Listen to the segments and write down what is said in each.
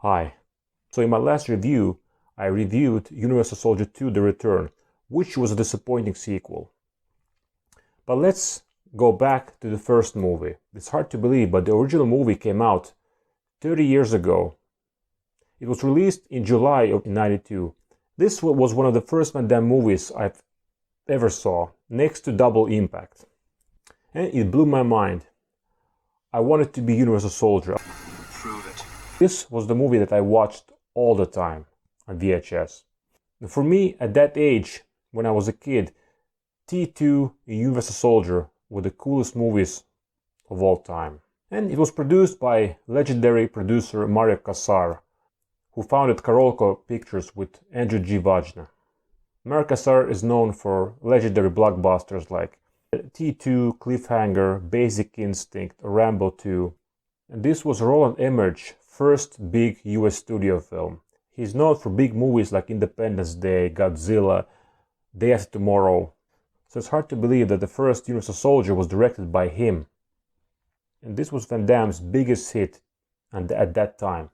Hi. So in my last review, I reviewed Universal Soldier 2: The Return, which was a disappointing sequel. But let's go back to the first movie. It's hard to believe, but the original movie came out 30 years ago. It was released in July of 1992. This was one of the first Van Damme movies I've ever saw, next to Double Impact. And it blew my mind. I wanted to be Universal Soldier. Prove it. This was the movie that I watched all the time on VHS. And for me, at that age, when I was a kid, T2 and Universal Soldier were the coolest movies of all time. And it was produced by legendary producer Mario Kassar, who founded Karolko Pictures with Andrew G. Vajna. Mario Kassar is known for legendary blockbusters like T2, Cliffhanger, Basic Instinct, Rambo 2. And this was Roland Emmerich's first big US studio film. He's known for big movies like Independence Day, Godzilla, Day After Tomorrow. So it's hard to believe that the first Universal Soldier was directed by him. And this was Van Damme's biggest hit at that time.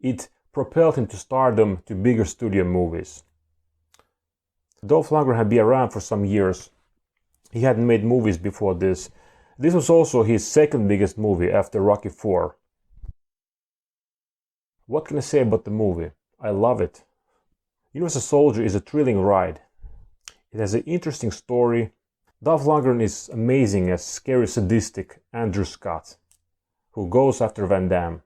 It propelled him to stardom to bigger studio movies. Dolph Lundgren had been around for some years. He hadn't made movies before this. This was also his second biggest movie after Rocky IV. What can I say about the movie? I love it. Universal Soldier is a thrilling ride. It has an interesting story. Dolph Lundgren is amazing as scary sadistic Andrew Scott, who goes after Van Damme,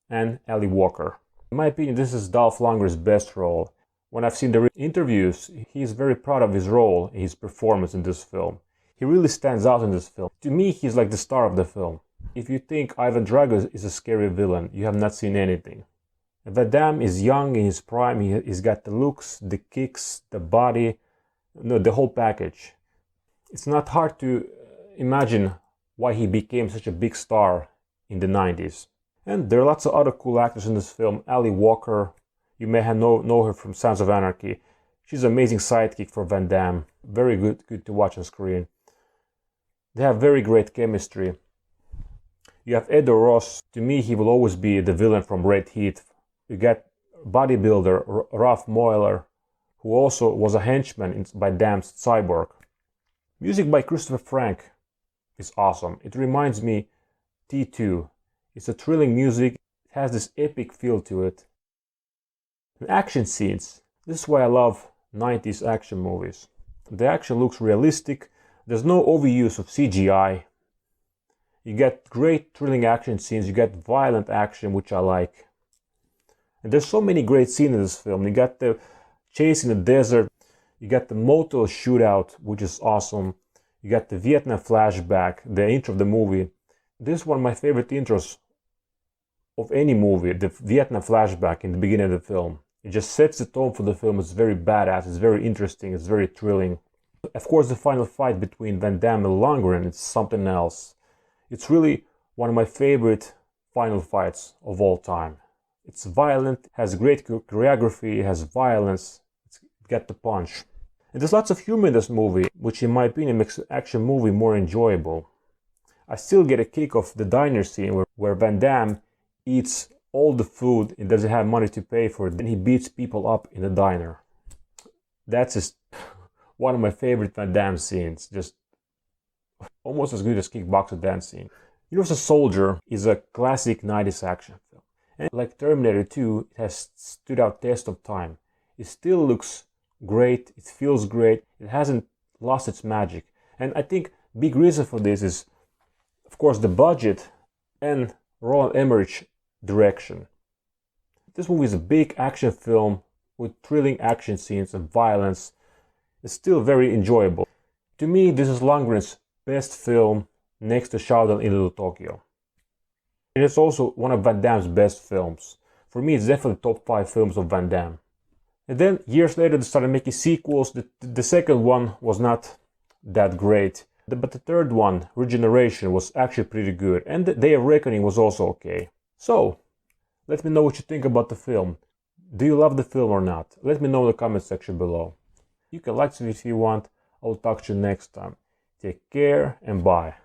and Ali Walker. In my opinion, this is Dolph Lundgren's best role. When I've seen the interviews, he is very proud of his role, his performance in this film. He really stands out in this film. To me, he's like the star of the film. If you think Ivan Drago is a scary villain, you have not seen anything. Van Damme is young, in his prime. He's got the looks, the kicks, the body, the whole package. It's not hard to imagine why he became such a big star in the 90s. And there are lots of other cool actors in this film. Ali Walker, you may know her from Sons of Anarchy. She's an amazing sidekick for Van Damme. Very good to watch on screen. They have very great chemistry. You have Edo Ross. To me, he will always be the villain from Red Heat. You get bodybuilder Ralph Moeller, who also was a henchman by Damme's Cyborg. Music by Christopher Frank is awesome. It reminds me T2. It's a thrilling music. It has this epic feel to it. And action scenes. This is why I love 90s action movies. The action looks realistic. There's no overuse of CGI. You get great thrilling action scenes. You get violent action, which I like. And there's so many great scenes in this film. You got the chase in the desert. You got the motel shootout, which is awesome. You got the Vietnam flashback, the intro of the movie. This is one of my favorite intros of any movie, the Vietnam flashback in the beginning of the film. It just sets the tone for the film. It's very badass, it's very interesting, it's very thrilling. Of course, the final fight between Van Damme and Lundgren is something else. It's really one of my favorite final fights of all time. It's violent, has great choreography, has violence, it's got the punch. And there's lots of humor in this movie, which in my opinion makes the action movie more enjoyable. I still get a kick of the diner scene where Van Damme eats all the food and doesn't have money to pay for it. Then he beats people up in the diner. That's just one of my favorite Van Damme scenes. Just almost as good as Kickboxer dance scene. Universal Soldier is a classic 90s action film. And like Terminator 2, it has stood out test of time. It still looks great. It feels great. It hasn't lost its magic. And I think big reason for this is, of course, the budget and Roland Emmerich direction. This movie is a big action film with thrilling action scenes and violence. It's still very enjoyable. To me, this is Lundgren's best film next to Showdown in Little Tokyo. It is also one of Van Damme's best films. For me, it's definitely top 5 films of Van Damme. And then years later they started making sequels. The second one was not that great. But the third one, Regeneration, was actually pretty good. And the Day of Reckoning was also okay. So, let me know what you think about the film. Do you love the film or not? Let me know in the comment section below. You can like it if you want. I will talk to you next time. Take care and bye.